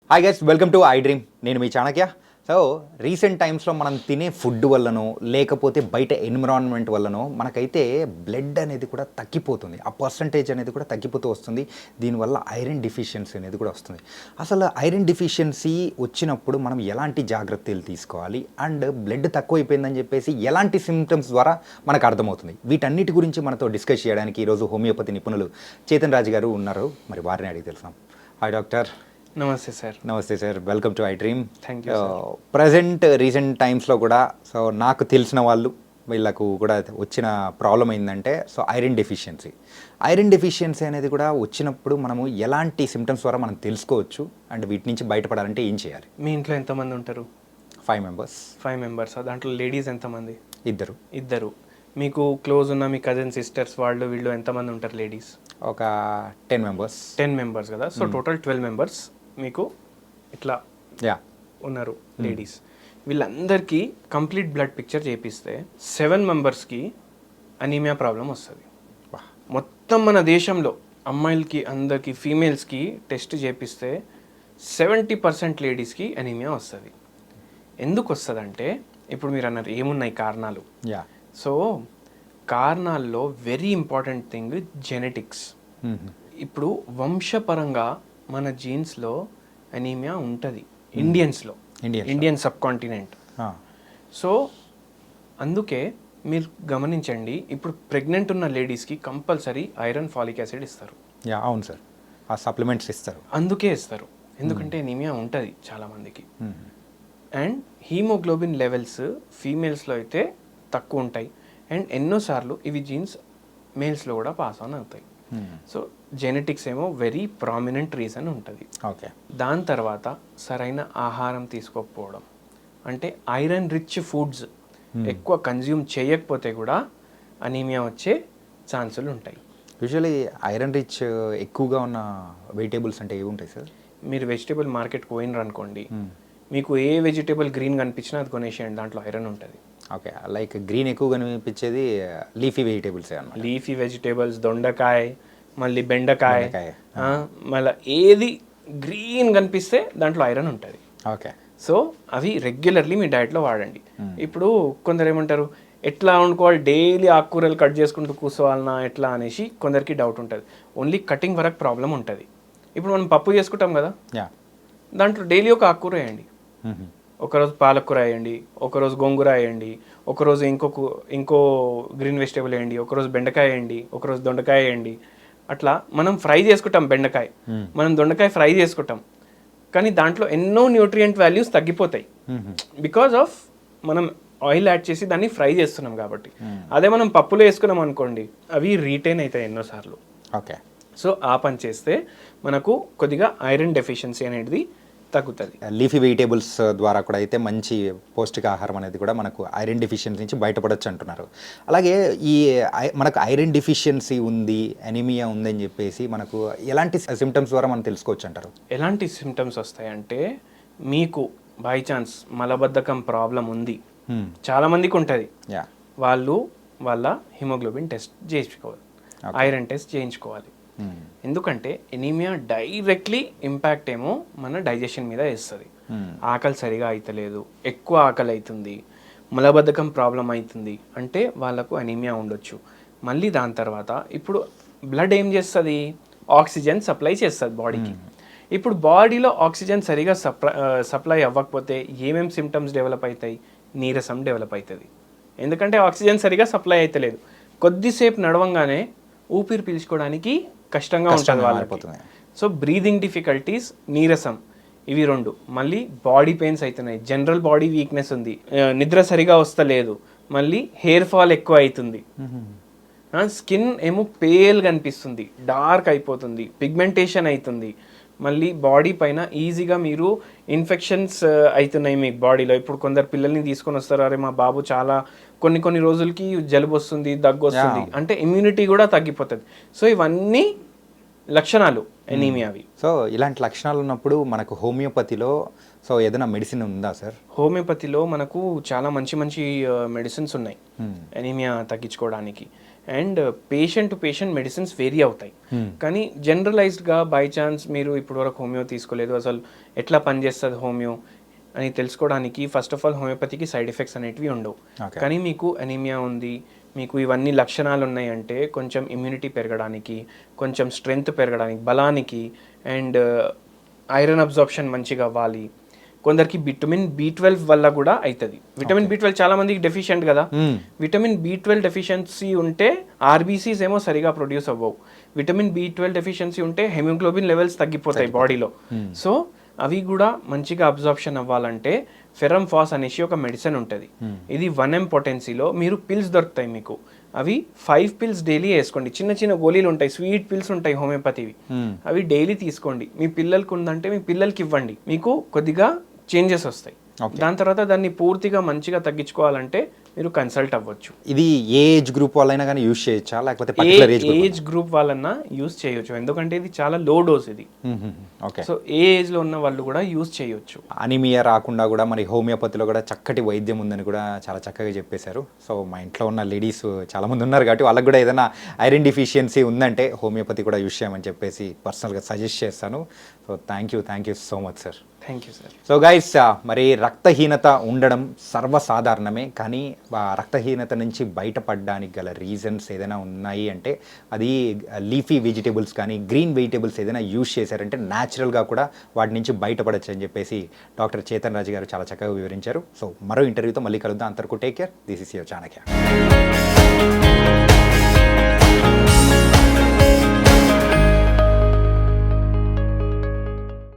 Hi guys, welcome to I dream. నేను మీ Chanakya. So recent టైమ్స్లో మనం తినే ఫుడ్ వల్లనో లేకపోతే బయట ఎన్విరాన్మెంట్ వల్లనో మనకైతే బ్లడ్ అనేది కూడా తగ్గిపోతుంది, ఆ పర్సంటేజ్ అనేది కూడా తగ్గిపోతూ వస్తుంది. దీనివల్ల ఐరన్ డిఫిషియన్సీ అనేది కూడా వస్తుంది. అసలు ఐరన్ డిఫిషియన్సీ వచ్చినప్పుడు మనం ఎలాంటి జాగ్రత్తలు తీసుకోవాలి అండ్ బ్లడ్ తక్కువైపోయిందని చెప్పేసి ఎలాంటి సిమ్టమ్స్ ద్వారా మనకు అర్థమవుతుంది, వీటన్నిటి గురించి మనతో డిస్కస్ చేయడానికి ఈరోజు హోమియోపతి నిపుణులు చేతన్ రాజు గారు ఉన్నారు. మరి వారిని అడిగి తెలుసాం. Hi doctor. నమస్తే సార్. నమస్తే sir, welcome to I dream. Thank you. Present recent టైమ్స్లో కూడా సో నాకు తెలిసిన వాళ్ళు వీళ్ళకు కూడా వచ్చిన ప్రాబ్లం ఏంటంటే సో ఐరన్ డెఫిషియన్సీ అనేది కూడా వచ్చినప్పుడు మనము ఎలాంటి సిమ్టమ్స్ ద్వారా మనం తెలుసుకోవచ్చు అండ్ వీటి నుంచి బయటపడాలంటే ఏం చేయాలి? మీ ఇంట్లో ఎంతమంది ఉంటారు? 5 మెంబర్స్. 5 మెంబర్స్. దాంట్లో లేడీస్ ఎంతమంది? ఇద్దరు. మీకు క్లోజ్ ఉన్న మీ కజిన్ సిస్టర్స్ వాళ్ళు వీళ్ళు ఎంతమంది ఉంటారు లేడీస్? ఒక 10 మెంబర్స్. 10 మెంబర్స్ కదా. సో టోటల్ 12 మెంబర్స్ మీకు ఇట్లా ఉన్నారు లేడీస్. వీళ్ళందరికీ కంప్లీట్ బ్లడ్ పిక్చర్ చేపిస్తే 7 మెంబర్స్కి అనీమియా ప్రాబ్లం వస్తుంది. మొత్తం మన దేశంలో అమ్మాయిలకి అందరికీ ఫీమేల్స్కి టెస్ట్ చేపిస్తే 70% లేడీస్కి అనీమియా వస్తుంది. ఎందుకు వస్తుంది అంటే ఇప్పుడు మీరు అన్నారు ఏమున్నాయి కారణాలు. సో కారణాల్లో వెరీ ఇంపార్టెంట్ థింగ్ జెనెటిక్స్. ఇప్పుడు వంశపరంగా మన జీన్స్లో అనీమియా ఉంటుంది ఇండియన్ సబ్ కాంటినెంట్. సో అందుకే మీరు గమనించండి, ఇప్పుడు ప్రెగ్నెంట్ ఉన్న లేడీస్కి కంపల్సరీ ఐరన్, ఫాలిక్ యాసిడ్ ఇస్తారు. అవును సార్, ఆ సప్లిమెంట్స్ ఇస్తారు. అందుకే ఇస్తారు, ఎందుకంటే అనీమియా ఉంటుంది చాలామందికి. అండ్ హీమోగ్లోబిన్ లెవెల్స్ ఫీమేల్స్లో అయితే తక్కువ ఉంటాయి. అండ్ ఎన్నోసార్లు ఇవి జీన్స్ మేల్స్లో కూడా పాస్ ఆన్ అవుతాయి. సో జెనెటిక్స్ ఏమో వెరీ ప్రామినెంట్ రీజన్ ఉంటుంది. ఓకే. దాని తర్వాత సరైన ఆహారం తీసుకోకపోవడం, అంటే ఐరన్ రిచ్ ఫుడ్స్ ఎక్కువ కన్జ్యూమ్ చేయకపోతే కూడా అనీమియా వచ్చే ఛాన్సులు ఉంటాయి. యూజువలీ ఐరన్ రిచ్ ఎక్కువగా ఉన్న వెజిటేబుల్స్ అంటే ఏవి ఉంటాయి సార్? మీరు వెజిటేబుల్ మార్కెట్కి పోయినరు అనుకోండి, మీకు ఏ వెజిటేబుల్ గ్రీన్ కనిపించినా అది కొనేసేయండి, దాంట్లో ఐరన్ ఉంటుంది. ఓకే. లైక్ గ్రీన్ ఎక్కువ కనిపించేది లీఫీ వెజిటేబుల్స్ అన్నమాట. లీఫీ వెజిటేబుల్స్, దొండకాయ, మళ్ళీ బెండకాయ, మళ్ళీ ఏది గ్రీన్ కనిపిస్తే దాంట్లో ఐరన్ ఉంటుంది. ఓకే. సో అవి రెగ్యులర్లీ మీ డైట్లో వాడండి. ఇప్పుడు కొందరు ఏమంటారు, ఎట్లా వండుకోవాలి, డైలీ ఆకుకూరలు కట్ చేసుకుంటూ కూర్చోవాలన్నా ఎట్లా అనేసి కొందరికి డౌట్ ఉంటుంది. ఓన్లీ కటింగ్ వరకు ప్రాబ్లం ఉంటుంది. ఇప్పుడు మనం పప్పు చేసుకుంటాం కదా, దాంట్లో డైలీ ఒక ఆకుకూర వేయండి. ఒకరోజు పాలకూర వేయండి, ఒకరోజు గోంగూర వేయండి, ఒకరోజు ఇంకో గ్రీన్ వెజిటేబుల్ వేయండి, ఒకరోజు బెండకాయ వేయండి, ఒకరోజు దొండకాయ వేయండి. అట్లా మనం ఫ్రై చేసుకుంటాం బెండకాయ, మనం దొండకాయ ఫ్రై చేసుకుంటాం, కానీ దాంట్లో ఎన్నో న్యూట్రియంట్ వాల్యూస్ తగ్గిపోతాయి బికాజ్ ఆఫ్ మనం ఆయిల్ యాడ్ చేసి దాన్ని ఫ్రై చేస్తున్నాం కాబట్టి. అదే మనం పప్పులో వేసుకున్నాం అనుకోండి, అవి రీటైన్ అవుతాయి ఎన్నోసార్లు. ఓకే. సో ఆ పని చేస్తే మనకు కొద్దిగా ఐరన్ డెఫిషియన్సీ అనేది తగ్గుతుంది. లీఫీ వెజిటేబుల్స్ ద్వారా కూడా అయితే మంచి పౌష్టికాహారం అనేది కూడా మనకు ఐరన్ డెఫిషియన్సీ నుంచి బయటపడవచ్చు అంటున్నారు. అలాగే ఈ మనకు ఐరన్ డెఫిషియన్సీ ఉంది, అనీమియా ఉందని చెప్పేసి మనకు ఎలాంటి సిమ్టమ్స్ ద్వారా మనం తెలుసుకోవచ్చు అంటారు? ఎలాంటి సిమ్టమ్స్ వస్తాయంటే, మీకు బై ఛాన్స్ మలబద్ధకం ప్రాబ్లం ఉంది, చాలామందికి ఉంటుంది, వాళ్ళు వాళ్ళ హిమోగ్లోబిన్ టెస్ట్ చేయించుకోవాలి, ఐరన్ టెస్ట్ చేయించుకోవాలి. ఎందుకంటే ఎనీమియా డైరెక్ట్లీ ఇంపాక్ట్ ఏమో మన డైజెషన్ మీద వేస్తుంది. ఆకలి సరిగా అవుతలేదు, ఎక్కువ ఆకలి అవుతుంది, మలబద్ధకం ప్రాబ్లం అవుతుంది అంటే వాళ్ళకు అనీమియా ఉండొచ్చు. మళ్ళీ దాని తర్వాత ఇప్పుడు బ్లడ్ ఏం చేస్తుంది, ఆక్సిజన్ సప్లై చేస్తుంది బాడీకి. ఇప్పుడు బాడీలో ఆక్సిజన్ సరిగా సప్లై అవ్వకపోతే ఏమేమి సిమ్టమ్స్ డెవలప్ అవుతాయి? నీరసం డెవలప్ అవుతుంది, ఎందుకంటే ఆక్సిజన్ సరిగా సప్లై అవుతలేదు. కొద్దిసేపు నడవంగానే ఊపిరి పీల్చుకోవడానికి కష్టంగా ఉంటుంది వాళ్ళకి. సో బ్రీదింగ్ డిఫికల్టీస్, నీరసం, ఇవి 2. మళ్ళీ బాడీ పెయిన్స్ అవుతున్నాయి, జనరల్ బాడీ వీక్నెస్ ఉంది, నిద్ర సరిగా వస్తలేదు, మళ్ళీ హెయిర్ ఫాల్ ఎక్కువ అవుతుంది, స్కిన్ ఏమో పేల్ కనిపిస్తుంది, డార్క్ అయిపోతుంది, పిగ్మెంటేషన్ అవుతుంది, మళ్ళీ బాడీ పైన ఈజీగా మీరు ఇన్ఫెక్షన్స్ అవుతున్నాయి మీ బాడీలో. ఇప్పుడు కొందరు పిల్లల్ని తీసుకొని వస్తారు, అరే మా బాబు చాలా కొన్ని రోజులకి జలుబు వస్తుంది, దగ్గు వస్తుంది, అంటే ఇమ్యూనిటీ కూడా తగ్గిపోతుంది. సో ఇవన్నీ లక్షణాలు ఎనీమియావి. సో ఇలాంటి లక్షణాలు ఉన్నప్పుడు మనకు హోమియోపతిలో సో ఏదైనా మెడిసిన్ ఉందా సార్? హోమియోపతిలో మనకు చాలా మంచి మెడిసిన్స్ ఉన్నాయి ఎనీమియా తగ్గించుకోవడానికి. And patient to patient medicines vary అవుతాయి. కానీ జనరలైజ్డ్గా బై ఛాన్స్ మీరు ఇప్పటివరకు హోమియో తీసుకోలేదు, అసలు ఎట్లా పనిచేస్తుంది హోమియో అని తెలుసుకోవడానికి ఫస్ట్ ఆఫ్ ఆల్ హోమియోపతికి సైడ్ ఎఫెక్ట్స్ అనేటివి ఉండవు. కానీ మీకు అనీమియా ఉంది, మీకు ఇవన్నీ లక్షణాలు ఉన్నాయంటే కొంచెం ఇమ్యూనిటీ పెరగడానికి, కొంచెం స్ట్రెంగ్త్ పెరగడానికి, బలానికి, అండ్ ఐరన్ అబ్జార్ప్షన్ మంచిగా అవ్వాలి. కొందరికి విటమిన్ B12 వల్ల కూడా అవుతుంది. విటమిన్ B12 చాలా మందికి డెఫిషియెంట్ కదా. విటమిన్ B12 డెఫిషియన్సీ ఉంటే ఆర్బీసీస్ ఏమో సరిగా ప్రొడ్యూస్ అవ్వవు. విటమిన్ B12 డెఫిషియన్సీ ఉంటే హెమోగ్లోబిన్ లెవెల్స్ తగ్గిపోతాయి బాడీలో. సో అవి కూడా మంచిగా అబ్జార్ప్షన్ అవ్వాలంటే ఫెరమ్ ఫాస్ అనేసి ఒక మెడిసిన్ ఉంటుంది. ఇది 1 mg పొటెన్సీలో మీరు పిల్స్ దొరుకుతాయి మీకు. అవి 5 పిల్స్ డైలీ వేసుకోండి. చిన్న చిన్న గోళీలు ఉంటాయి, స్వీట్ పిల్స్ ఉంటాయి హోమియోపతివి. అవి డైలీ తీసుకోండి. మీ పిల్లలకి ఉందంటే మీ పిల్లలకి ఇవ్వండి, మీకు కొద్దిగా చేంజెస్ వస్తాయి. దాని తర్వాత దాన్ని పూర్తిగా మంచిగా తగ్గించుకోవాలంటే మీరు కన్సల్ట్ అవ్వచ్చు. ఇది ఏ ఏజ్ గ్రూప్ వాళ్ళైనా కానీ యూజ్ చేయొచ్చా, లేకపోతే పర్టికులర్ ఏజ్ గ్రూప్ వాళ్ళన్నా యూజ్ చేయొచ్చు, ఎందుకంటే ఇది చాలా లో డోస్ ఇది. ఓకే, సో ఏ ఏజ్ లో ఉన్న వాళ్ళు కూడా యూజ్ చేయొచ్చు. అనీమియా రాకుండా కూడా మరి హోమియోపతిలో కూడా చక్కటి వైద్యం ఉందని కూడా చాలా చక్కగా చెప్పేశారు. సో మా ఇంట్లో ఉన్న లేడీస్ చాలా మంది ఉన్నారు కాబట్టి వాళ్ళకి కూడా ఏదైనా ఐరన్ డిఫిషియన్సీ ఉందంటే హోమియోపతి కూడా యూజ్ చేయమని చెప్పేసి పర్సనల్గా సజెస్ట్ చేస్తాను. So thank you so much sir. Thank you sir. So guys, మరి రక్తహీనత ఉండడం సర్వసాధారణమే, కానీ రక్తహీనత నుంచి బయటపడడానికి గల రీజన్స్ ఏదైనా ఉన్నాయి అంటే అది లీఫీ వెజిటేబుల్స్ కానీ గ్రీన్ వెజిటేబుల్స్ ఏదైనా యూజ్ చేశారంటే న్యాచురల్గా కూడా వాటి నుంచి బయటపడచ్చు అని చెప్పేసి డాక్టర్ చేతన్ రాజు గారు చాలా చక్కగా వివరించారు. సో మరో ఇంటర్వ్యూతో మళ్ళీ కలుద్దాం. అంతవరకు take care. This is your Chanakya.